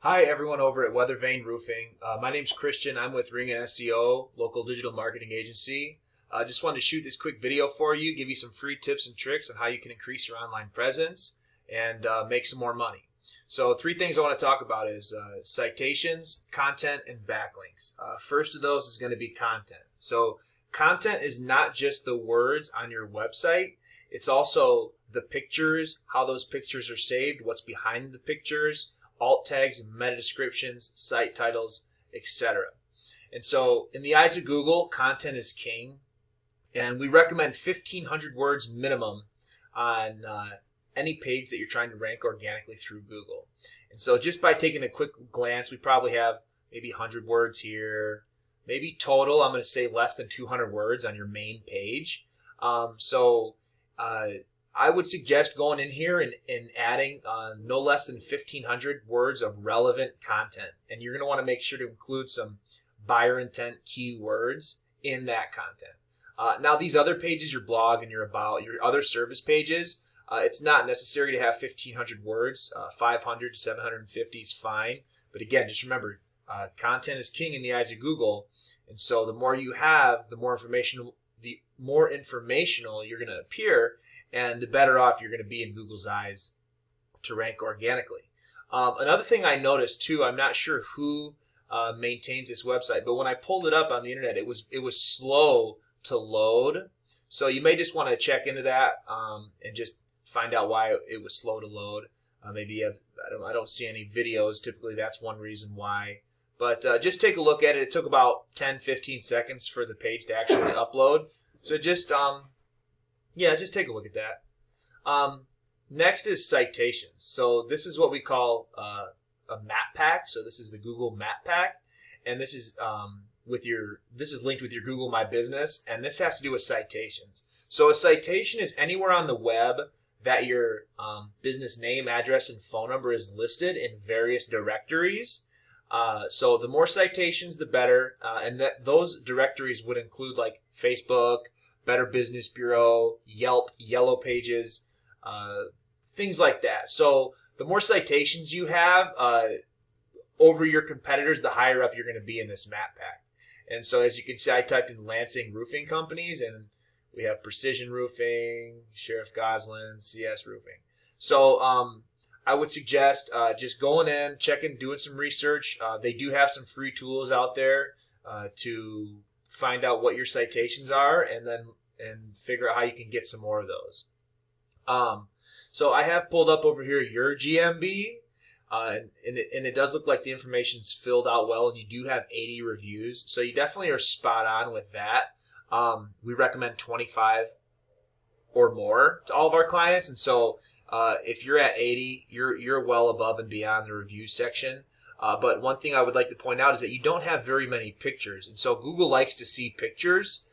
Hi everyone over at Vane Roofing. My name's Christian. I'm with Ring and SEO, local digital marketing agency. Just wanted to shoot this quick video for you, give you some free tips and tricks on how you can increase your online presence and make some more money. So three things I want to talk about is citations, content, and backlinks. First of those is going to be content. So content is not just the words on your website. It's also the pictures, how those pictures are saved, what's behind the pictures, alt tags, meta descriptions, site titles, etc. And so in the eyes of Google, content is king, and we recommend 1,500 words minimum on any page that you're trying to rank organically through Google. And so just by taking a quick glance, we probably have maybe 100 words here, maybe total, I'm going to say less than 200 words on your main page. I would suggest going in here and adding no less than 1,500 words of relevant content. And you're going to want to make sure to include some buyer intent keywords in that content. Now, these other pages, your blog and your about, your other service pages, it's not necessary to have 1,500 words. 500 to 750 is fine. But again, just remember, content is king in the eyes of Google. And so the more you have, the more informational you're going to appear, and the better off you're going to be in Google's eyes to rank organically. Another thing I noticed too, I'm not sure who maintains this website, but when I pulled it up on the internet, it was slow to load. So you may just want to check into that and just find out why it was slow to load. Maybe you have, I don't see any videos. Typically, that's one reason why. But just take a look at it. It took about 10-15 seconds for the page to actually upload. So just just take a look at that. Next is citations. So this is what we call a map pack. So this is the Google Map Pack, and this is linked with your Google My Business, and this has to do with citations. So a citation is anywhere on the web that your business name, address, and phone number is listed in various directories. So the more citations, the better, and those directories would include like Facebook, Better Business Bureau, Yelp, Yellow Pages, things like that. So the more citations you have over your competitors, the higher up you're going to be in this map pack. And so as you can see, I typed in Lansing roofing companies, and we have Precision Roofing, Sheriff Goslin, CS Roofing. So I would suggest just going in, checking, doing some research. They do have some free tools out there to find out what your citations are, and figure out how you can get some more of those. So I have pulled up over here your GMB, and it does look like the information's filled out well, and you do have 80 reviews, so you definitely are spot on with that. We recommend 25 or more to all of our clients, and so if you're at 80, you're well above and beyond the review section. But one thing I would like to point out is that you don't have very many pictures. And so Google likes to see pictures.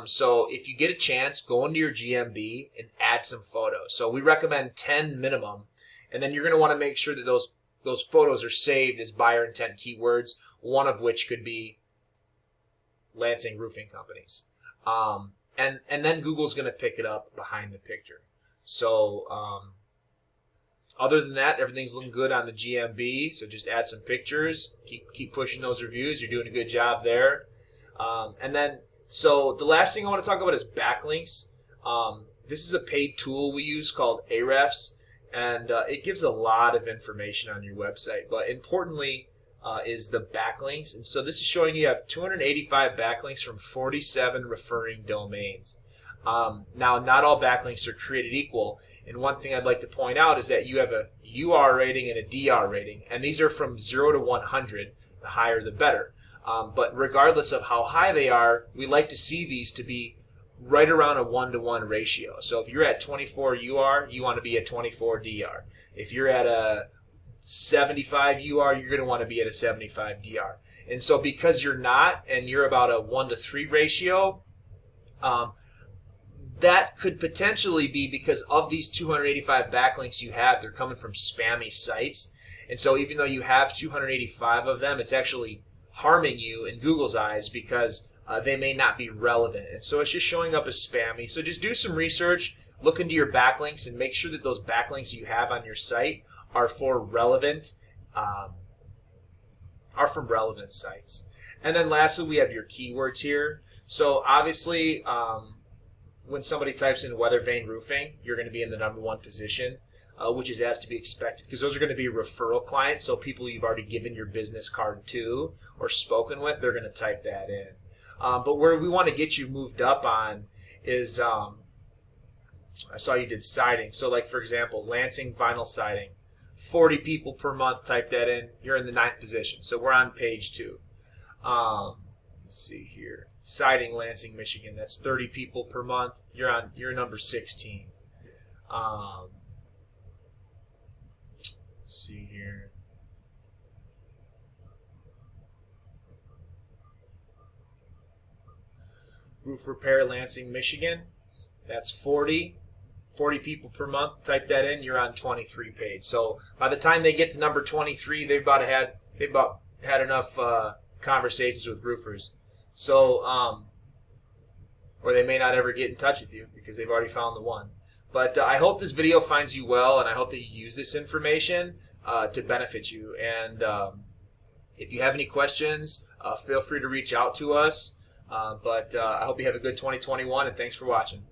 So if you get a chance, go into your GMB and add some photos. So we recommend 10 minimum. And then you're going to want to make sure that those photos are saved as buyer intent keywords, one of which could be Lansing Roofing Companies. And then Google's going to pick it up behind the picture. So other than that, everything's looking good on the GMB, so just add some pictures, keep pushing those reviews. You're doing a good job there. So the last thing I want to talk about is backlinks. This is a paid tool we use called Ahrefs, and it gives a lot of information on your website. But importantly is the backlinks. And so this is showing you have 285 backlinks from 47 referring domains. Now, not all backlinks are created equal, and one thing I'd like to point out is that you have a UR rating and a DR rating, and these are from 0 to 100. The higher, the better. But regardless of how high they are, we like to see these to be right around a 1-to-1 ratio. So if you're at 24 UR, you want to be at 24 DR. If you're at a 75 UR, you're going to want to be at a 75 DR. And so because you're not, and you're about a 1-to-3 ratio, that could potentially be because of these 285 backlinks you have, they're coming from spammy sites. And so even though you have 285 of them, it's actually harming you in Google's eyes because they may not be relevant. And so it's just showing up as spammy. So just do some research, look into your backlinks, and make sure that those backlinks you have on your site are for relevant are from relevant sites. And then lastly, we have your keywords here. So obviously, when somebody types in weather vane roofing, you're going to be in the #1 position, which is as to be expected, because those are going to be referral clients. So people you've already given your business card to or spoken with, they're going to type that in. But where we want to get you moved up on is, I saw you did siding. So like, for example, Lansing vinyl siding, 40 people per month, type that in. You're in the 9th position. So we're on page 2. Let's see here. Siding, Lansing, Michigan. That's 30 people per month. You're number 16. Let's see here. Roof repair, Lansing, Michigan. That's 40 people per month. Type that in. You're on 23 page. So by the time they get to number 23, they've about had enough conversations with roofers. So, or they may not ever get in touch with you because they've already found the one. But I hope this video finds you well, and I hope that you use this information to benefit you. And if you have any questions, feel free to reach out to us. But I hope you have a good 2021, and thanks for watching.